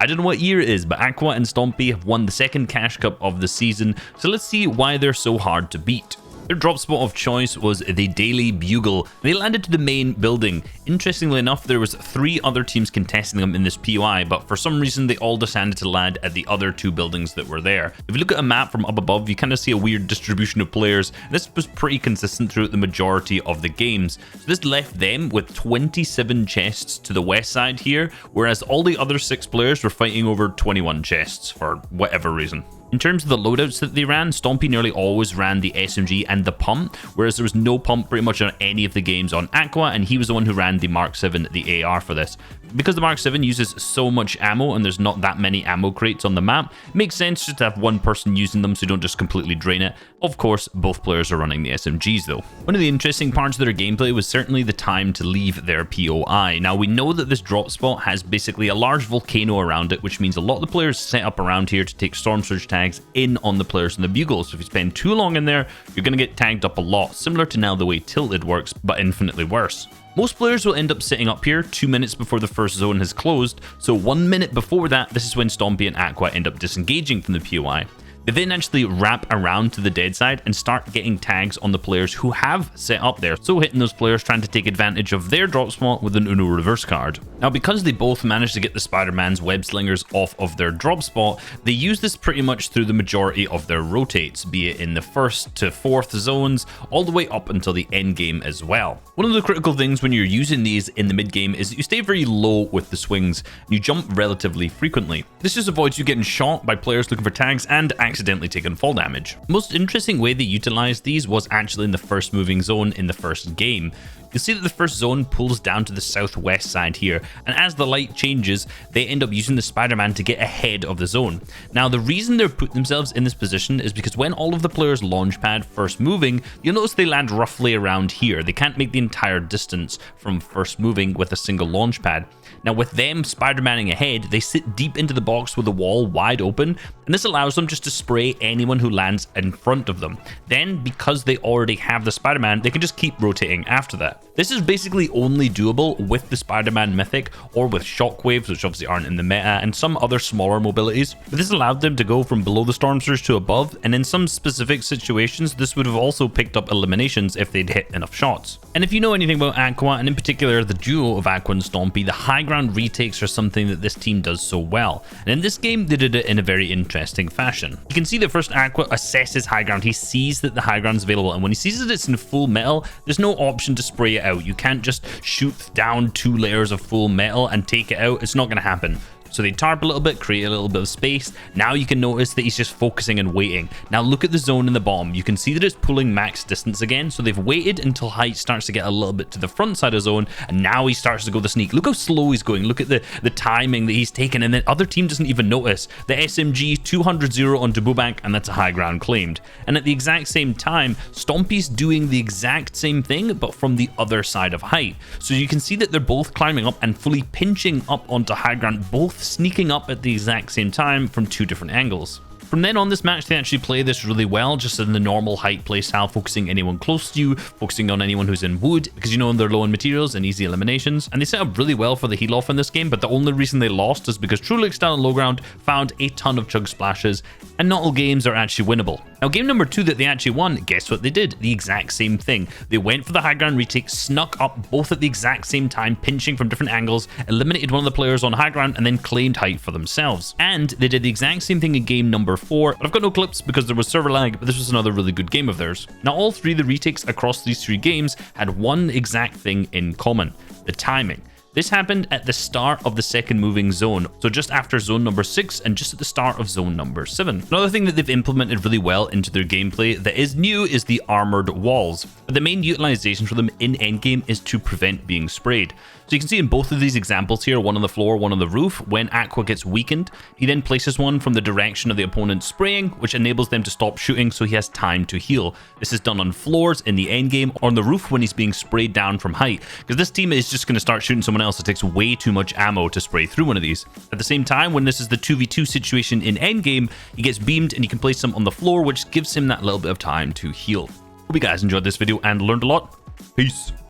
I don't know what year it is, but Aqua and Stompy have won the second Cash Cup of the season, so let's see why they're so hard to beat. Their drop spot of choice was the Daily Bugle. They landed to the main building. Interestingly enough, there was 3 other teams contesting them in this POI, but for some reason they all decided to land at the other 2 buildings that were there. If you look at a map from up above, you kind of see a weird distribution of players. This was pretty consistent throughout the majority of the games. So this left them with 27 chests to the west side here, whereas all the other 6 players were fighting over 21 chests for whatever reason. In terms of the loadouts that they ran, Stompy nearly always ran the SMG and the pump, whereas there was no pump pretty much on any of the games on Aqua, and he was the one who ran the Mark 7, the AR for this. Because the Mark 7 uses so much ammo and there's not that many ammo crates on the map, it makes sense just to have one person using them so you don't just completely drain it. Of course, both players are running the SMGs though. One of the interesting parts of their gameplay was certainly the time to leave their POI. Now we know that this drop spot has basically a large volcano around it, which means a lot of the players set up around here to take storm surge tags in on the players in the bugle. So if you spend too long in there, you're going to get tagged up a lot, similar to now the way Tilted works, but infinitely worse. Most players will end up sitting up here 2 minutes before the first zone has closed, so 1 minute before that, this is when Stompy and Aqua end up disengaging from the POI. They then actually wrap around to the dead side and start getting tags on the players who have set up there, so hitting those players trying to take advantage of their drop spot with an Uno reverse card. Now because they both managed to get the Spider-Man's web slingers off of their drop spot, they use this pretty much through the majority of their rotates, be it in the 1st to 4th zones, all the way up until the end game as well. One of the critical things when you're using these in the mid game is that you stay very low with the swings, and you jump relatively frequently. This just avoids you getting shot by players looking for tags and accidentally taking fall damage. The most interesting way they utilized these was actually in the first moving zone in the first game. You'll see that the first zone pulls down to the southwest side here, and as the light changes, they end up using the Spider-Man to get ahead of the zone. Now, the reason they've put themselves in this position is because when all of the players launch pad first moving, you'll notice they land roughly around here. They can't make the entire distance from first moving with a single launch pad. Now, with them Spider-Manning ahead, they sit deep into the box with the wall wide open, and this allows them just to spray anyone who lands in front of them. Then, because they already have the Spider-Man, they can just keep rotating after that. This is basically only doable with the Spider-Man Mythic or with Shockwaves, which obviously aren't in the meta, and some other smaller mobilities. But this allowed them to go from below the Storm Surge to above, and in some specific situations, this would have also picked up eliminations if they'd hit enough shots. And if you know anything about Aqua, and in particular the duo of Aqua and Stompy, the high ground retakes are something that this team does so well. And in this game, they did it in a very interesting fashion. You can see that first Aqua assesses high ground. He sees that the high ground is available, and when he sees that it's in full metal, there's no option to spray it out. You can't just shoot down 2 layers of full metal and take it out. It's not going to happen. So they tarp a little bit, create a little bit of space. Now you can notice that he's just focusing and waiting. Now look at the zone in the bottom. You can see that it's pulling max distance again. So they've waited until height starts to get a little bit to the front side of zone. And now he starts to go the sneak. Look how slow he's going. Look at the timing that he's taken. And the other team doesn't even notice. The SMG 200-0 onto Boobank, and that's a high ground claimed. And at the exact same time, Stompy's doing the exact same thing, but from the other side of height. So you can see that they're both climbing up and fully pinching up onto high ground, both sneaking up at the exact same time from 2 different angles. From then on this match, they actually play this really well, just in the normal height playstyle, focusing anyone close to you, focusing on anyone who's in wood, because you know they're low in materials and easy eliminations. And they set up really well for the heal off in this game, but the only reason they lost is because True Lick style and low ground found a ton of chug splashes, and not all games are actually winnable. Now, game number 2 that they actually won, guess what they did? The exact same thing. They went for the high ground retake, snuck up both at the exact same time, pinching from different angles, eliminated one of the players on high ground, and then claimed height for themselves. And they did the exact same thing in game number 4, but I've got no clips because there was server lag, but this was another really good game of theirs. Now, all 3 of the retakes across these 3 games had one exact thing in common: the timing. This happened at the start of the second moving zone, so just after zone number 6 and just at the start of zone number 7. Another thing that they've implemented really well into their gameplay that is new is the armored walls. But the main utilization for them in endgame is to prevent being sprayed. So you can see in both of these examples here, one on the floor, one on the roof, when Aqua gets weakened, he then places one from the direction of the opponent spraying, which enables them to stop shooting so he has time to heal. This is done on floors in the endgame, or on the roof when he's being sprayed down from height, because this team is just going to start shooting someone else. It takes way too much ammo to spray through one of these. At the same time, when this is the 2v2 situation in endgame, he gets beamed and you can place him on the floor, which gives him that little bit of time to heal. Hope you guys enjoyed this video and learned a lot. Peace.